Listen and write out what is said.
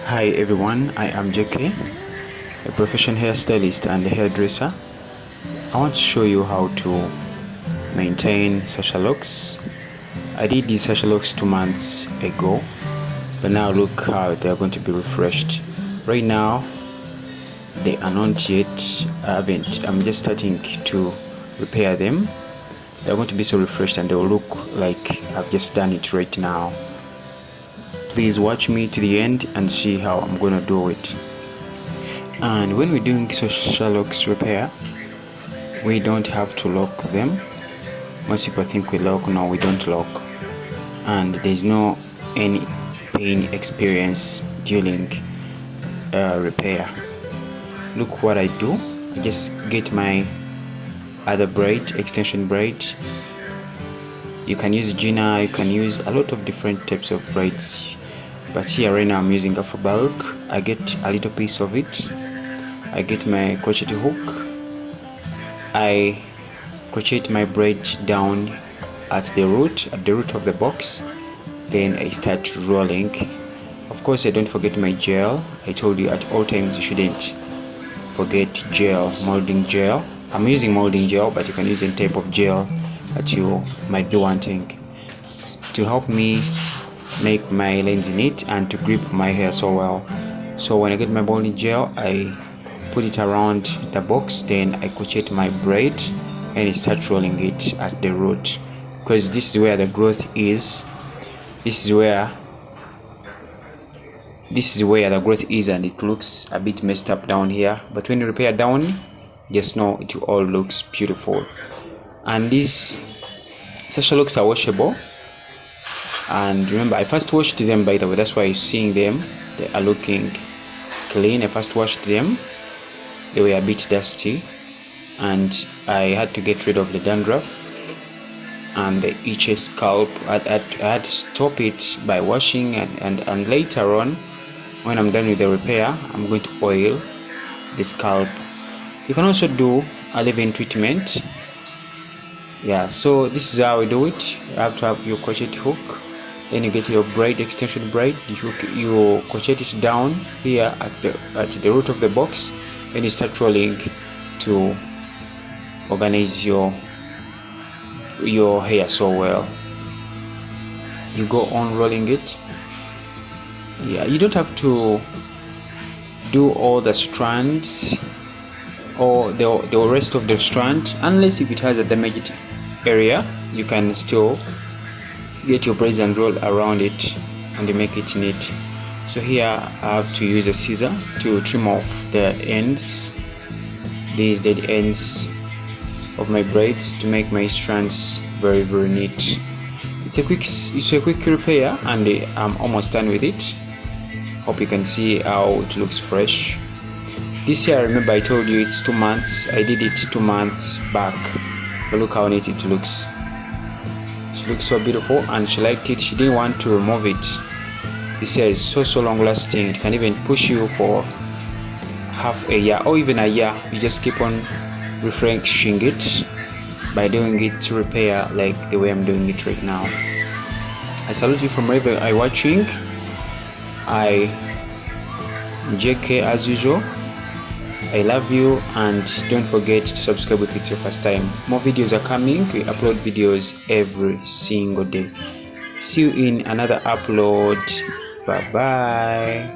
Hi everyone, I am JK, a professional hairstylist and hairdresser. I want to show you how to maintain such locks. I did these such locks 2 months ago, but now look how they are going to be refreshed. Right now, they are not yet, I'm just starting to repair them. They're going to be so refreshed and they will look like I've just done it right now. Please watch me to the end and see how I'm gonna do it. And when we're doing social locks repair, we don't have to lock them. Most people think we lock. No, we don't lock, and there's no any pain experience during repair. Look what I do. I just get my other braid, extension braid. You can use Gina, you can use a lot of different types of braids, but here right now I'm using Afro bulk. I get a little piece of it. I get my crochet hook. I crochet my braid down at the root of the box. Then I start rolling. Of course, I don't forget my gel. I told you at all times you shouldn't forget gel, molding gel. I'm using molding gel, but you can use any type of gel that you might be wanting to help me make my lines neat and to grip my hair so well. So when I get my molding gel, I put it around the box, then I crochet my braid and I start rolling it at the root, because this is where the growth is. This is where the growth is, and it looks a bit messed up down here, but when you repair down, just know it all looks beautiful. And these social locks are washable, and remember, I first washed them, by the way, that's why you're seeing them, they are looking clean. I first washed them, they were a bit dusty, and I had to get rid of the dandruff and the itchy scalp. I had to stop it by washing, and later on, when I'm done with the repair, I'm going to oil the scalp. You can also do a leave-in treatment. Yeah, so this is how we do it. You have to have your crochet hook, then you get your braid, extension braid, you crochet it down here at the root of the box, then you start rolling to organize your hair so well. You go on rolling it. Yeah, you don't have to do all the strands or the rest of the strand, unless if it has a damaged area. You can still get your braids and roll around it and you make it neat. So here I have to use a scissor to trim off the ends, these dead ends of my braids, to make my strands very neat. It's a quick repair, and I'm almost done with it. Hope you can see how it looks fresh. This year, remember I told you it's 2 months. I did it 2 months back, but look how neat it looks. She looks so beautiful, and she liked it. She didn't want to remove it. This hair is so long lasting. It can even push you for half a year or even a year. You just keep on refreshing it by doing it to repair, like the way I'm doing it right now. I salute you from wherever I'm watching. I JK as usual. I love you, and don't forget to subscribe if it's your first time. More videos are coming. We upload videos every single day. See you in another upload. Bye bye.